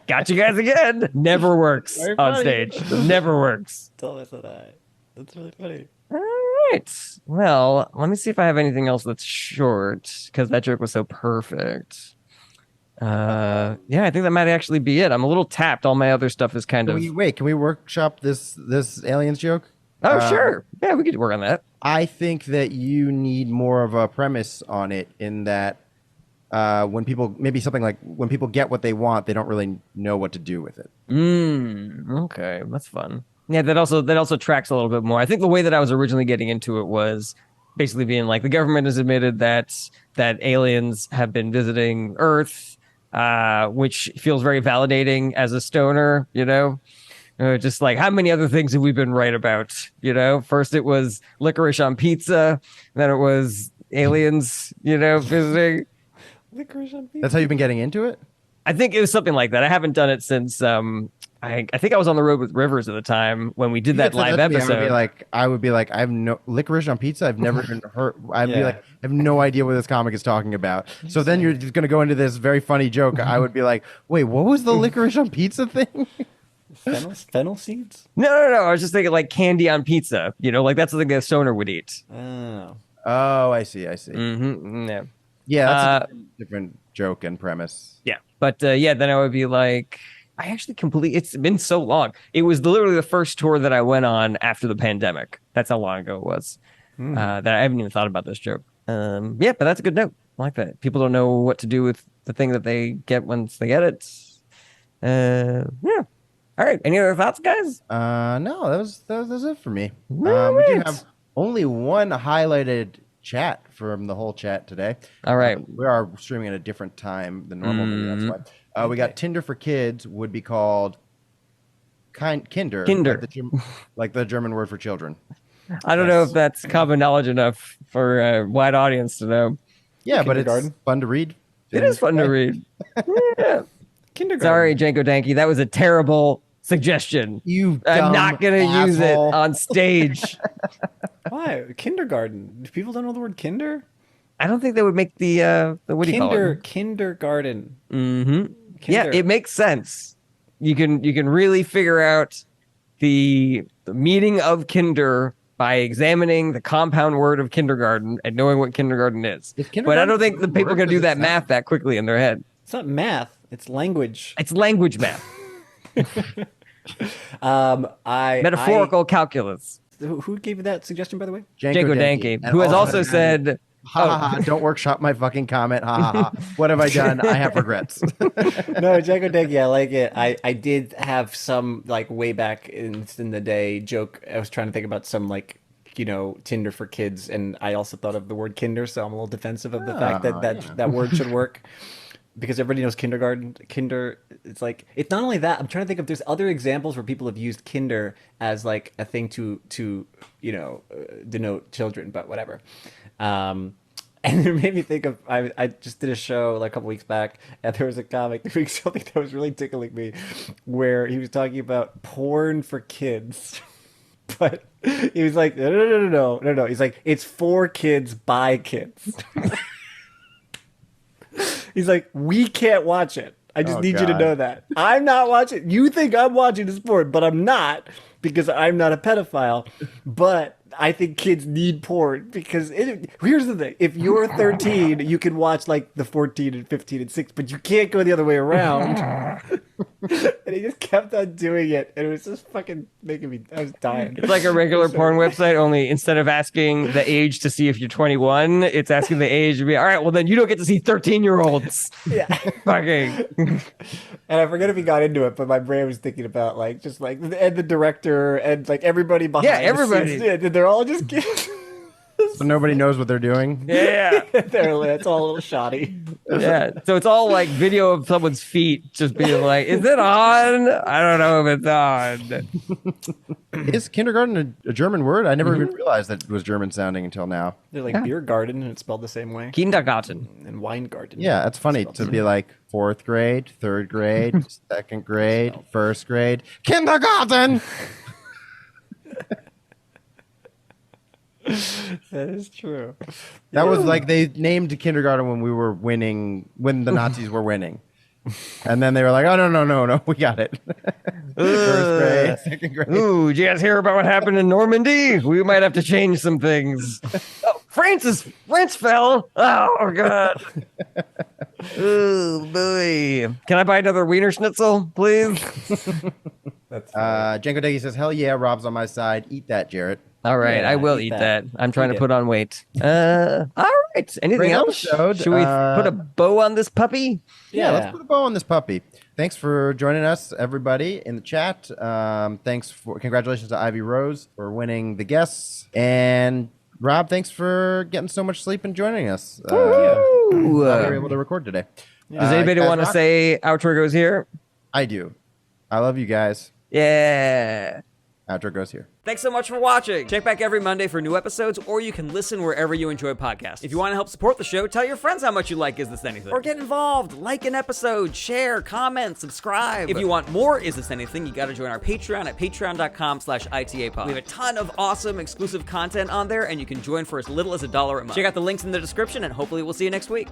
Speaker 3: Got you guys again. Never works on stage. Never works.
Speaker 2: Tell them I said hi. That's really funny.
Speaker 3: All right. Well, let me see if I have anything else that's short, because that joke was so perfect. Yeah, I think that might actually be it. I'm a little tapped. All my other stuff is kind of.
Speaker 4: Can we workshop this aliens joke?
Speaker 3: Oh, sure. Yeah, we could work on that.
Speaker 4: I think that you need more of a premise on it in that when people maybe something like when people get what they want, they don't really know what to do with it.
Speaker 3: Okay, that's fun. Yeah, that also tracks a little bit more. I think the way that I was originally getting into it was basically being like the government has admitted that aliens have been visiting Earth, which feels very validating as a stoner, you know. Just like how many other things have we been right about? You know, first it was licorice on pizza, then it was aliens, you know, visiting.
Speaker 2: Licorice on pizza.
Speaker 4: That's how you've been getting into it?
Speaker 3: I think it was something like that. I haven't done it since I think I was on the road with Rivers at the time when we did that live episode.
Speaker 4: I would be like, I have no licorice on pizza. I've never even heard. I'd be like, I have no idea what this comic is talking about. So then you're just gonna go into this very funny joke. I would be like, wait, what was the licorice on pizza thing?
Speaker 2: Fennel seeds?
Speaker 3: No. I was just thinking like candy on pizza. You know, like that's something that a stoner would eat.
Speaker 2: Oh.
Speaker 4: Oh, I see.
Speaker 3: Mm-hmm. Yeah.
Speaker 4: Yeah, that's a different joke and premise.
Speaker 3: Yeah. But then I would be like, I actually it's been so long. It was literally the first tour that I went on after the pandemic. That's how long ago it was. That I haven't even thought about this joke. Yeah, but that's a good note. I like that. People don't know what to do with the thing that they get once they get it. Yeah. All right. Any other thoughts, guys?
Speaker 4: No, that was it for me.
Speaker 3: All
Speaker 4: We do
Speaker 3: right.
Speaker 4: have only one highlighted chat from the whole chat today.
Speaker 3: All right.
Speaker 4: We are streaming at a different time than normal. Maybe that's why. We got Tinder for Kids would be called Kinder. Like the German word for children.
Speaker 3: I don't know if that's common knowledge enough for a wide audience to know.
Speaker 4: Yeah, but it's fun to read.
Speaker 3: It is fun to read. Yeah.
Speaker 2: Kindergarten.
Speaker 3: Sorry, Janko Danky. That was a terrible suggestion. I'm not going to use it on stage.
Speaker 2: Why? Kindergarten. People don't know the word kinder?
Speaker 3: I don't think they would make the what do you call it?
Speaker 2: Kindergarten.
Speaker 3: Mm-hmm. Yeah, it makes sense. You can really figure out the meaning of kinder by examining the compound word of kindergarten and knowing what kindergarten is. But I don't think the people are going to do that math that quickly in their head.
Speaker 2: It's not math. It's language.
Speaker 3: It's language math. Metaphorical calculus.
Speaker 2: Who gave you that suggestion, by the way?
Speaker 3: Janko Danky, who has also said,
Speaker 4: don't workshop my fucking comment. Ha ha ha. What have I done? I have regrets.
Speaker 2: No, Janko Danky, I like it. I did have some, like, way back in the day joke. I was trying to think about some, like, you know, Tinder for kids, and I also thought of the word kinder, so I'm a little defensive of the fact that word should work. Because everybody knows kindergarten. Kinder, it's like, it's not only that. I'm trying to think if there's other examples where people have used kinder as like a thing to you know, denote children, but whatever. And it made me think of, I just did a show like a couple weeks back, and there was a comic doing something that was really tickling me, where he was talking about porn for kids. But he was like, no. He's like, it's for kids by kids. He's like, we can't watch it. I just need you to know that. I'm not watching. You think I'm watching this porn, but I'm not, because I'm not a pedophile. But I think kids need porn because here's the thing. If you're 13, you can watch like the 14 and 15 and 6, but you can't go the other way around. And he just kept on doing it. And it was just fucking making me, I was dying.
Speaker 3: It's like a regular porn website, only instead of asking the age to see if you're 21, it's asking the age to be, all right, well then you don't get to see 13-year-olds.
Speaker 2: Yeah.
Speaker 3: Fucking.
Speaker 2: And I forget if he got into it, but my brain was thinking about like, just like, and the director and like everybody behind
Speaker 3: everybody.
Speaker 2: the scenes. They're all just kids.
Speaker 4: So nobody knows what they're doing.
Speaker 3: Yeah.
Speaker 2: It's all a little shoddy.
Speaker 3: Yeah. So it's all like video of someone's feet just being like, is it on? I don't know if it's on.
Speaker 4: Is kindergarten a German word? I never even realized that it was German sounding until now.
Speaker 2: They're like beer garden, and it's spelled the same way.
Speaker 3: Kindergarten.
Speaker 2: And wine garden.
Speaker 4: Yeah, that's funny to be like 4th grade, 3rd grade, 2nd grade, 1st grade, kindergarten.
Speaker 2: That is true.
Speaker 4: That was like they named kindergarten when we were winning, when the Nazis were winning. And then they were like, oh, no, we got it. 1st grade, 2nd grade.
Speaker 3: Ooh, did you guys hear about what happened in Normandy? We might have to change some things. Oh, France fell. Oh, God. Oh boy! Can I buy another Wiener Schnitzel, please?
Speaker 4: Janko Deggy says, "Hell yeah, Rob's on my side. Eat that, Jarrett."
Speaker 3: All right,
Speaker 2: Yeah,
Speaker 3: I will
Speaker 2: eat
Speaker 3: eat
Speaker 2: that.
Speaker 3: that. I'm trying
Speaker 2: Eat
Speaker 3: to
Speaker 2: it.
Speaker 3: put on weight. All right. Anything
Speaker 4: Great
Speaker 3: else?
Speaker 4: episode.
Speaker 3: Should we put a bow on this puppy?
Speaker 4: Yeah, let's put a bow on this puppy. Thanks for joining us, everybody in the chat. Congratulations to Ivy Rose for winning the guests, and Rob, thanks for getting so much sleep and joining us. We were able to record today.
Speaker 3: Does anybody want to say outro goes here?
Speaker 4: I do. I love you guys.
Speaker 3: Yeah.
Speaker 4: Outro goes here.
Speaker 5: Thanks so much for watching. Check back every Monday for new episodes, or you can listen wherever you enjoy podcasts. If you want to help support the show, tell your friends how much you like Is This Anything? Or get involved, like an episode, share, comment, subscribe. If you want more Is This Anything, you gotta join our Patreon at patreon.com/ITApod. We have a ton of awesome exclusive content on there, and you can join for as little as $1 a month. Check out the links in the description, and hopefully we'll see you next week.